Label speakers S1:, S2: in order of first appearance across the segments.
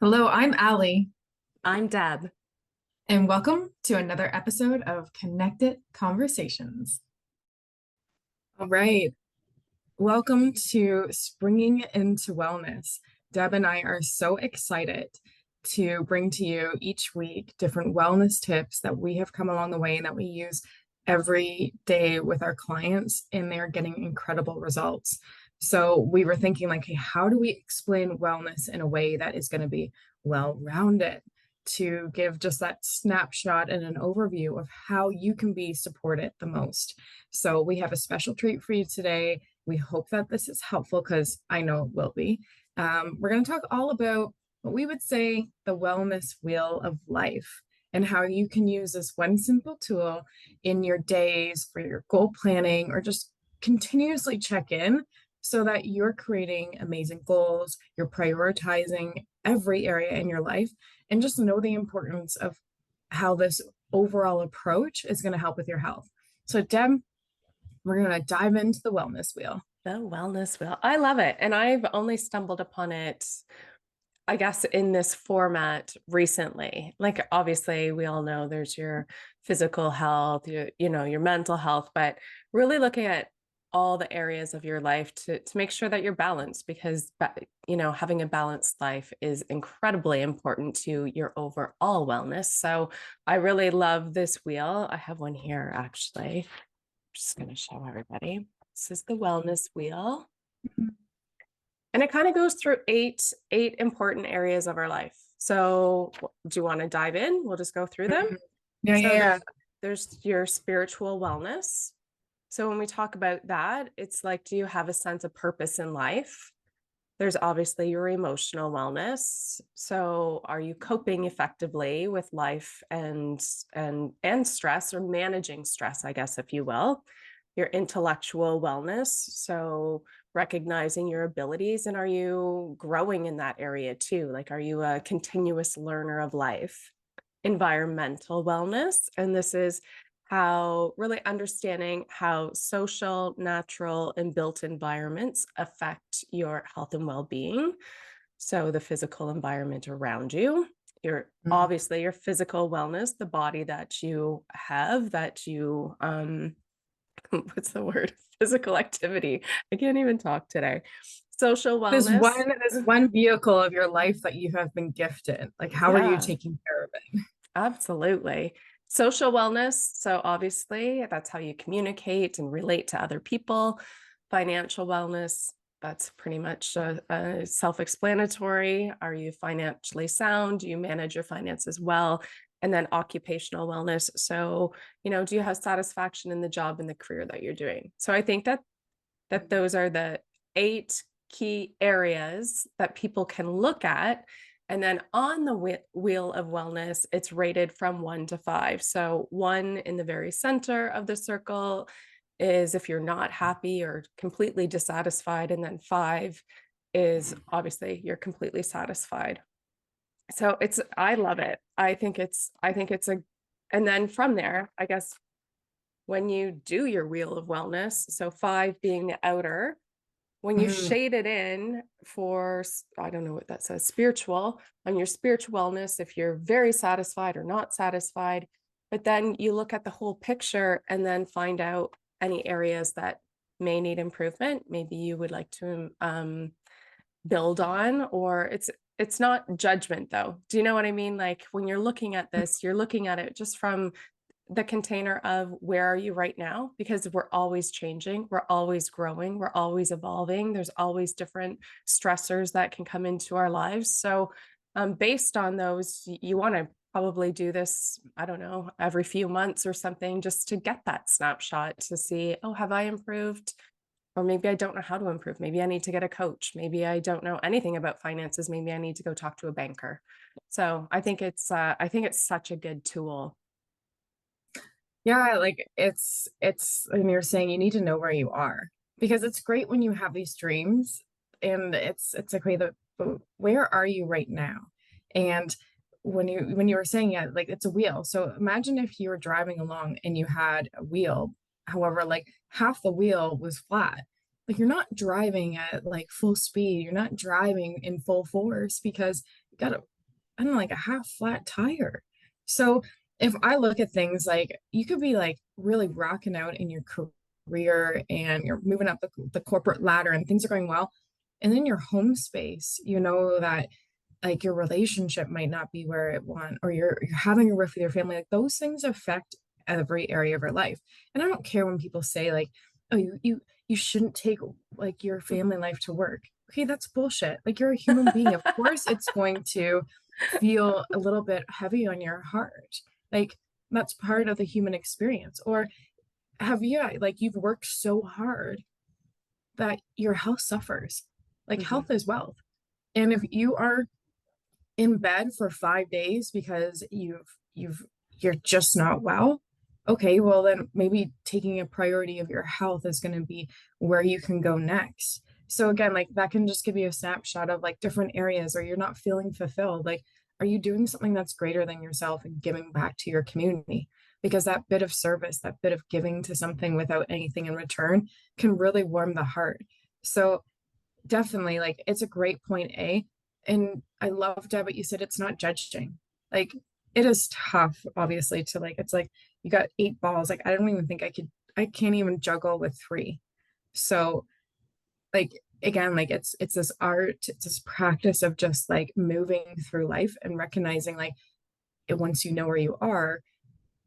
S1: Hello, I'm Allie,
S2: I'm Deb.
S1: and welcome to another episode of Connected Conversations. All right, welcome to Springing into Wellness. Deb and I are so excited to bring to you each week different wellness tips that we have come along the way and that we use every day with our clients, and they're getting incredible results. So we were thinking like, hey, how do we explain wellness in a way that is going to be well-rounded to give just that snapshot and an overview of how you can be supported the most. So we have a special treat for you today. We hope that this is helpful because I know it will be. We're going to talk all about what we would say the wellness wheel of life and how you can use this one simple tool in your days for your goal planning or just continuously check in so that you're creating amazing goals, you're prioritizing every area in your life, and just know the importance of how this overall approach is going to help with your health. So, Deb, we're going to dive into the wellness wheel.
S2: The wellness wheel. I love it. And I've only stumbled upon it, I guess, in this format recently. Like, obviously, we all know there's your physical health, your mental health, but really looking at all the areas of your life to make sure that you're balanced because, having a balanced life is incredibly important to your overall wellness. So I really love this wheel. I have one here, actually. Just going to show everybody. This is the wellness wheel. And it kind of goes through eight important areas of our life. So do you want to dive in? We'll just go through them.
S1: Yeah,
S2: So
S1: yeah,
S2: there's your spiritual wellness. So when we talk about that, it's like, do you have a sense of purpose in life? There's obviously your emotional wellness. So are you coping effectively with life and stress, or managing stress, I guess, if you will? Your intellectual wellness. So recognizing your abilities, and are you growing in that area too? Like, are you a continuous learner of life? Environmental wellness. And this is how really understanding how social, natural, and built environments affect your health and well-being. So the physical environment around you, your
S1: yeah.
S2: obviously your physical wellness, the body that you have, that you what's the word? Physical activity. I can't even talk today. Social wellness.
S1: This one vehicle of your life that you have been gifted. Like, how are you
S2: Yeah.
S1: taking care of it?
S2: Absolutely. Social wellness. So, obviously, that's how you communicate and relate to other people. Financial wellness. That's pretty much self explanatory. Are you financially sound? Do you manage your finances well? And then occupational wellness. So, do you have satisfaction in the job and the career that you're doing? So, I think that those are the eight key areas that people can look at. And then on the wheel of wellness, it's rated from 1 to 5. So 1 in the very center of the circle is if you're not happy or completely dissatisfied. And then 5 is obviously you're completely satisfied. So I love it. I think it's and then from there, I guess, when you do your wheel of wellness, so 5 being the outer, when you
S1: Mhm.
S2: shade it in for, I don't know what that says, spiritual, on your spiritual wellness, if you're very satisfied or not satisfied, but then you look at the whole picture and then find out any areas that may need improvement, maybe you would like to build on, or it's not judgment though. Do you know what I mean? Like, when you're looking at this, you're looking at it just from the container of where are you right now? Because we're always changing, we're always growing, we're always evolving. There's always different stressors that can come into our lives. So, based on those, you want to probably do this, I don't know, every few months or something, just to get that snapshot to see, oh, have I improved? Or maybe I don't know how to improve. Maybe I need to get a coach. Maybe I don't know anything about finances. Maybe I need to go talk to a banker. So I think it's such a good tool.
S1: Yeah, like and you're saying you need to know where you are because it's great when you have these dreams and it's like, okay, but where are you right now? And when you were saying, yeah, like it's a wheel. So imagine if you were driving along and you had a wheel, however, like half the wheel was flat. Like, you're not driving at like full speed, you're not driving in full force because you gotta I don't know, like a half flat tire. So if I look at things like you could be like really rocking out in your career and you're moving up the corporate ladder and things are going well. And then your home space, you know that like your relationship might not be where it want, or you're having a rift with your family. Like those things affect every area of your life. And I don't care when people say like, oh, you shouldn't take like your family life to work. Okay, that's bullshit. Like you're a human being. Of course it's going to feel a little bit heavy on your heart. Like that's part of the human experience. Or have you like you've worked so hard that your health suffers. Like
S2: Mhm.
S1: health is wealth. And if you are in bed for 5 days because you're just not well, okay, well then maybe taking a priority of your health is going to be where you can go next. So again, like that can just give you a snapshot of like different areas or you're not feeling fulfilled. Like, are you doing something that's greater than yourself and giving back to your community? Because that bit of service, that bit of giving to something without anything in return can really warm the heart. So definitely, like it's a great point A. And I love, Deb, what you said, it's not judging. Like it is tough, obviously, to like, it's like you got 8 balls. Like I don't even think I can't even juggle with 3. So like again, like it's this art, it's this practice of just like moving through life and recognizing like once you know where you are,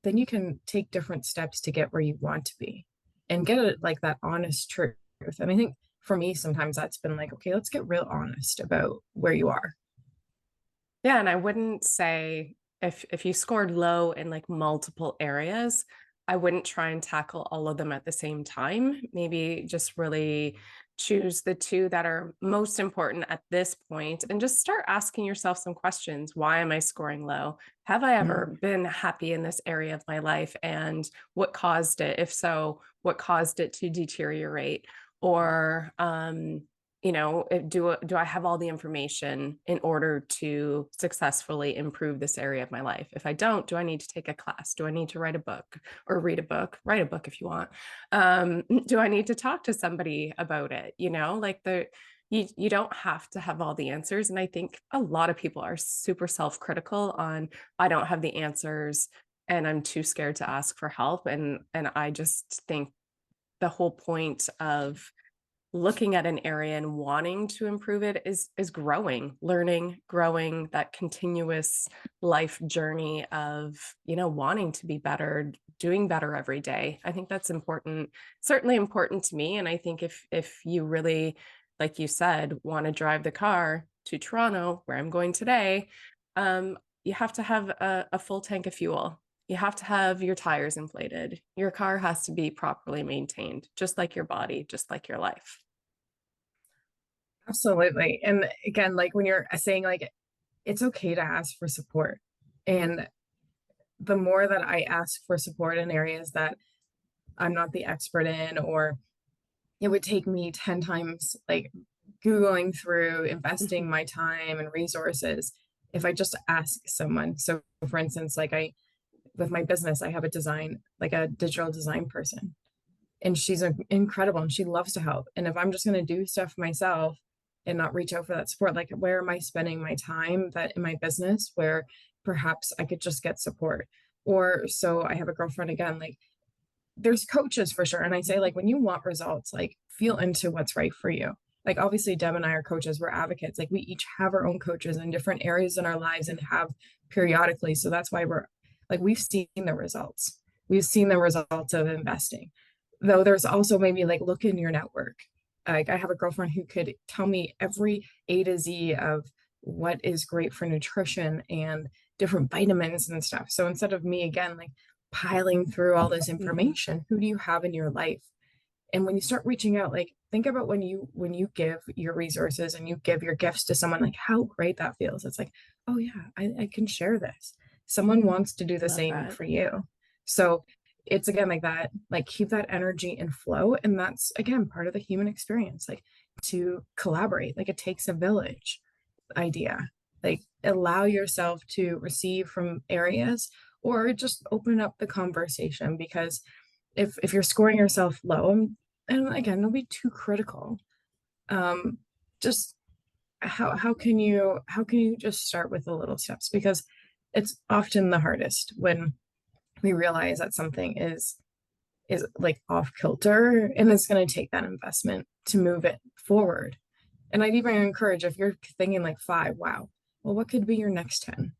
S1: then you can take different steps to get where you want to be and get it like that honest truth. And I think for me, sometimes that's been like, okay, let's get real honest about where you are.
S2: Yeah, and I wouldn't say if you scored low in like multiple areas, I wouldn't try and tackle all of them at the same time. Maybe just really choose the two that are most important at this point and just start asking yourself some questions. Why am I scoring low? Have I ever
S1: Mm.
S2: been happy in this area of my life? And what caused it? If so, what caused it to deteriorate? Or do I have all the information in order to successfully improve this area of my life? If I don't, do I need to take a class? Do I need to write a book or read a book? Write a book if you want. Do I need to talk to somebody about it? Like you don't have to have all the answers. And I think a lot of people are super self-critical on I don't have the answers and I'm too scared to ask for help. And I just think the whole point of looking at an area and wanting to improve it is growing, learning, growing, that continuous life journey of wanting to be better, doing better every day. I think that's important, certainly important to me. And I think if you really, like you said, want to drive the car to Toronto where I'm going today, you have to have a full tank of fuel. You have to have your tires inflated. Your car has to be properly maintained, just like your body, just like your life.
S1: Absolutely. And again, like when you're saying like it's okay to ask for support. And the more that I ask for support in areas that I'm not the expert in, or it would take me 10 times like Googling through, investing
S2: Mhm.
S1: my time and resources if I just ask someone. So for instance, like with my business, I have a design, like a digital design person, and she's incredible and she loves to help. And if I'm just going to do stuff myself and not reach out for that support, like where am I spending my time that in my business where perhaps I could just get support? Or so I have a girlfriend again, like there's coaches for sure. And I say, like, when you want results, like, feel into what's right for you. Like, obviously, Deb and I are coaches, we're advocates. Like, we each have our own coaches in different areas in our lives and have periodically. So that's why we're like, we've seen the results. We've seen the results of investing. Though there's also maybe like look in your network. Like, I have a girlfriend who could tell me every A to Z of what is great for nutrition and different vitamins and stuff. So instead of me, again, like, piling through all this
S2: Mhm.
S1: information, who do you have in your life? And when you start reaching out, like think about when you give your resources and you give your gifts to someone, like how great that feels. It's like, oh yeah, I can share this. Someone wants to do
S2: I
S1: the
S2: love
S1: same
S2: that.
S1: for you. So it's again like that, like keep that energy in flow. And that's again part of the human experience, like to collaborate. Like it takes a village idea. Like allow yourself to receive from areas or just open up the conversation, because if you're scoring yourself low, and again, don't be too critical. Um, just how can you just start with the little steps? Because it's often the hardest when we realize that something is like off kilter, and it's going to take that investment to move it forward. And I'd even encourage, if you're thinking like five, wow, well, what could be your next 10?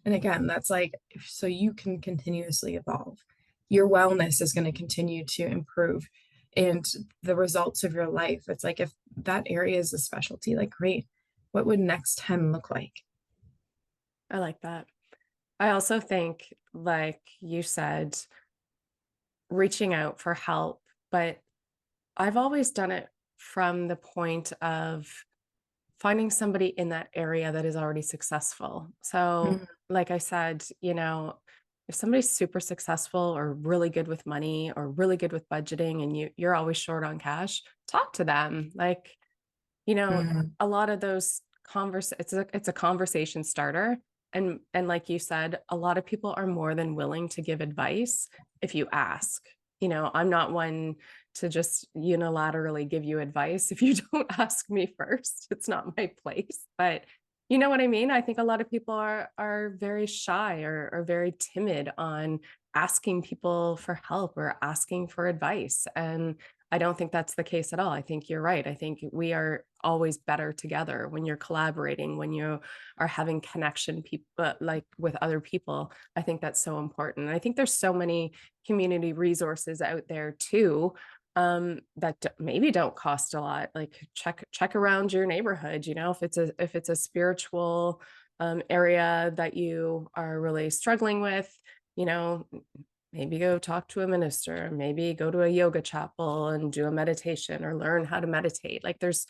S1: And again, that's like, so you can continuously evolve. Your wellness is going to continue to improve, and the results of your life. It's like, if that area is a specialty, like, great, what would next 10 look like?
S2: I like that. I also think, like you said, reaching out for help, but I've always done it from the point of finding somebody in that area that is already successful. So,
S1: Mhm.
S2: like I said, if somebody's super successful or really good with money or really good with budgeting and you're always short on cash, talk to them. Like, you know,
S1: Mhm.
S2: a lot of those it's a conversation starter. And like you said, a lot of people are more than willing to give advice if you ask. I'm not one to just unilaterally give you advice if you don't ask me first. It's not my place. But you know what I mean? I think a lot of people are very shy or very timid on asking people for help or asking for advice. And I don't think that's the case at all. I think you're right. I think we are always better together when you're collaborating, when you are having connection people like with other people. I think that's so important. And I think there's so many community resources out there too, that maybe don't cost a lot. Like check around your neighborhood. If it's a spiritual area that you are really struggling with, you know, maybe go talk to a minister, maybe go to a yoga chapel and do a meditation or learn how to meditate. Like there's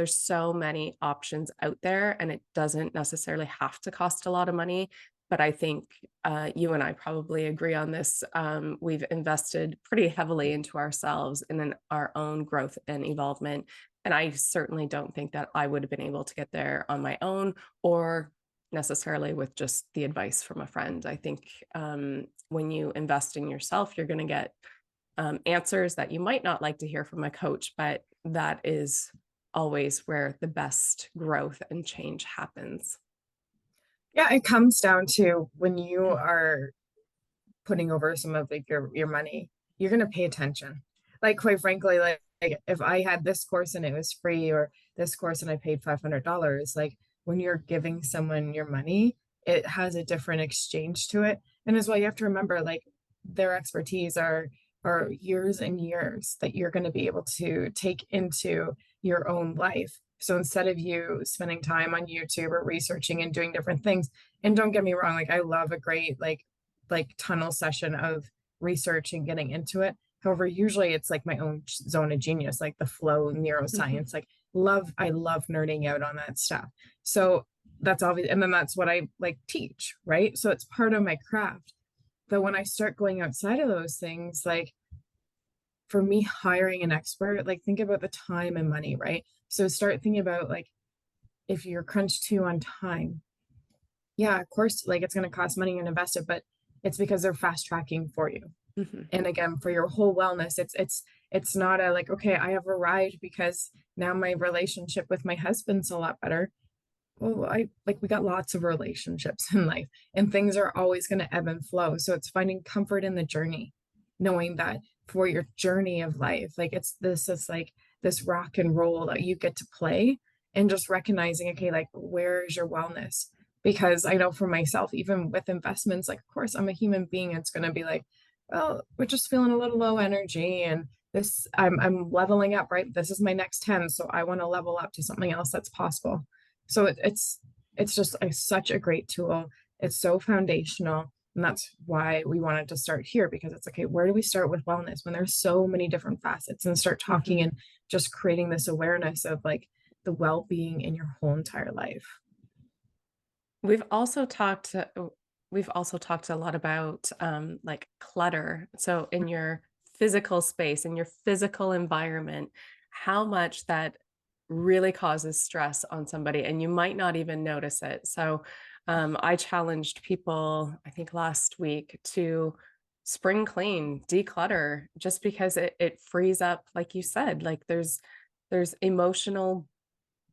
S2: so many options out there, and it doesn't necessarily have to cost a lot of money. But I think you and I probably agree on this. We've invested pretty heavily into ourselves and in our own growth and evolvement. And I certainly don't think that I would have been able to get there on my own or necessarily with just the advice from a friend. I think when you invest in yourself, you're going to get answers that you might not like to hear from a coach, but that is always where the best growth and change happens.
S1: Yeah, it comes down to, when you are putting over some of like your money, you're gonna pay attention. Like, quite frankly, like if I had this course and it was free, or this course and I paid $500, like, when you're giving someone your money, it has a different exchange to it. And as well, you have to remember, like, their expertise are years and years that you're going to be able to take into your own life. So instead of you spending time on YouTube or researching and doing different things, and don't get me wrong, like, I love a great like tunnel session of research and getting into it. However, usually it's like my own zone of genius, like the flow
S2: Mhm.
S1: neuroscience. Like, I love nerding out on that stuff. So that's obvious. And then that's what I like teach, right? So it's part of my craft. But when I start going outside of those things, like, for me, hiring an expert, like, think about the time and money, right? So start thinking about, like, if you're crunched too on time, yeah, of course, like, it's going to cost money and invest it, but it's because they're fast tracking for you.
S2: Mhm.
S1: And again, for your whole wellness, it's not a like, okay, I have arrived because now my relationship with my husband's a lot better. Well, I like, we got lots of relationships in life, and things are always going to ebb and flow. So it's finding comfort in the journey, knowing that for your journey of life, like, it's like this rock and roll that you get to play, and just recognizing, okay, like, where's your wellness? Because I know for myself, even with investments, like, of course, I'm a human being. It's going to be like, well, we're just feeling a little low energy, and this, I'm leveling up, right? This is my next 10. So I want to level up to something else that's possible. So it's just such a great tool. It's so foundational, and that's why we wanted to start here, because it's okay, where do we start with wellness when there's so many different facets, and start talking
S2: Mhm.
S1: and just creating this awareness of like the well-being in your whole entire life.
S2: We've also talked we've also talked a lot about like clutter. So in your physical space, in your physical environment, how much that really causes stress on somebody and you might not even notice it. So I challenged people, I think last week, to spring clean, declutter, just because it frees up, like you said, like there's emotional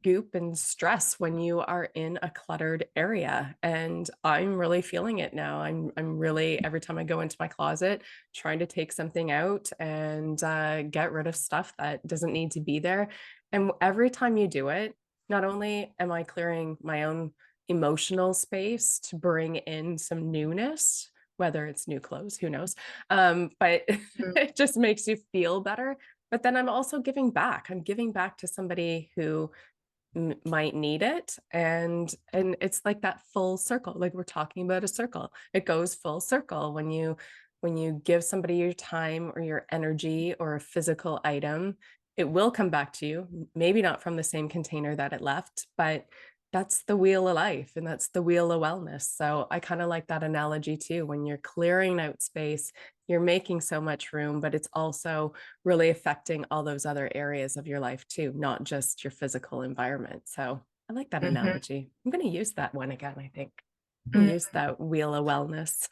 S2: goop and stress when you are in a cluttered area. And I'm really feeling it now. I'm really, every time I go into my closet, trying to take something out and get rid of stuff that doesn't need to be there. And every time you do it, not only am I clearing my own emotional space to bring in some newness, whether it's new clothes, who knows? But
S1: Mm.
S2: it just makes you feel better. But then I'm also giving back. I'm giving back to somebody who might need it, and it's like that full circle. Like we're talking about a circle. It goes full circle when you give somebody your time or your energy or a physical item, it will come back to you, maybe not from the same container that it left, but that's the wheel of life and that's the wheel of wellness. So I kind of like that analogy too. When you're clearing out space, you're making so much room, but it's also really affecting all those other areas of your life too, not just your physical environment. So I like that
S1: Mhm.
S2: analogy. I'm going to use that one again, I think. And
S1: Mm.
S2: use that wheel of wellness.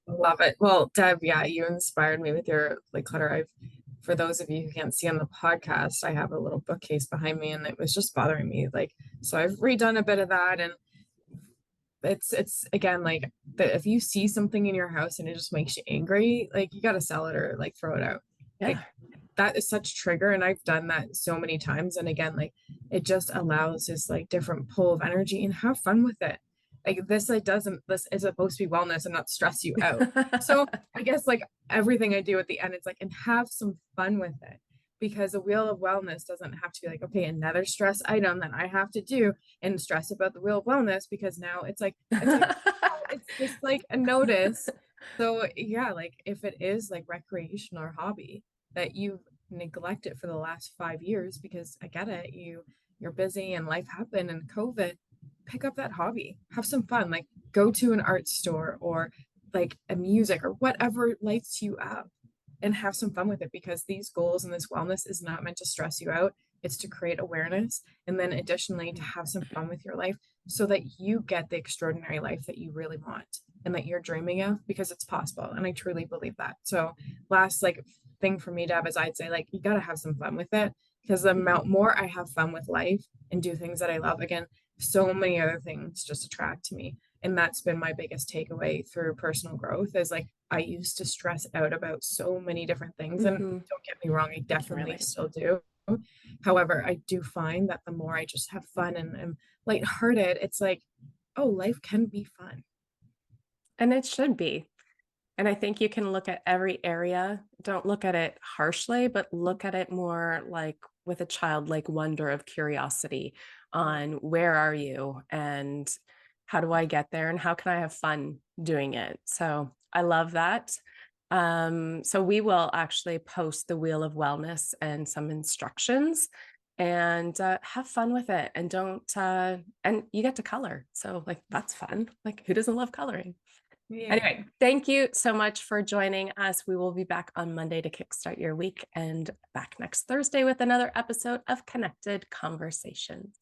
S1: Love it. Well, Deb, yeah, you inspired me with your like clutter. For those of you who can't see on the podcast, I have a little bookcase behind me, and it was just bothering me. Like, so I've redone a bit of that, and it's again like that. If you see something in your house and it just makes you angry, like you got to sell it or like throw it out. Like
S2: Yeah.
S1: that is such trigger, and I've done that so many times. And again, like it just allows this like different pull of energy and have fun with it. Like this is supposed to be wellness and not stress you out. So I guess like everything I do at the end, it's like and have some fun with it. Because the wheel of wellness doesn't have to be like, okay, another stress item that I have to do and stress about the wheel of wellness because now it's like oh, it's just like a notice. So yeah, like if it is like recreation or hobby that you've neglected for the last 5 years because I get it, you're busy and life happened and COVID, pick up that hobby, have some fun, like go to an art store or like a music or whatever lights you up and have some fun with it because these goals and this wellness is not meant to stress you out. It's to create awareness and then additionally to have some fun with your life so that you get the extraordinary life that you really want and that you're dreaming of because it's possible. And I truly believe that. So last like thing for me, Deb, is I'd say like you gotta have some fun with it because the amount more I have fun with life and do things that I love, again, so many other things just attract to me. And that's been my biggest takeaway through personal growth is like I used to stress out about so many different things. And
S2: Hmm.
S1: don't get me wrong, I
S2: I can
S1: definitely
S2: relate.
S1: still do. However, I do find that the more I just have fun and am lighthearted, it's like, oh, life can be fun.
S2: And it should be. And I think you can look at every area. Don't look at it harshly, but look at it more like with a childlike wonder of curiosity on where are you and how do I get there and how can I have fun doing it? So I love that. So we will actually post the Wheel of Wellness and some instructions and have fun with it. And and you get to color. So like, that's fun. Like who doesn't love coloring?
S1: Yeah.
S2: Anyway, thank you so much for joining us. We will be back on Monday to kickstart your week and back next Thursday with another episode of Connected Conversations.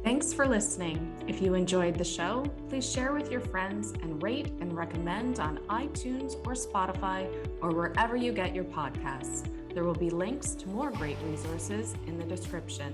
S2: Thanks for listening. If you enjoyed the show, please share with your friends and rate and recommend on iTunes or Spotify or wherever you get your podcasts. There will be links to more great resources in the description.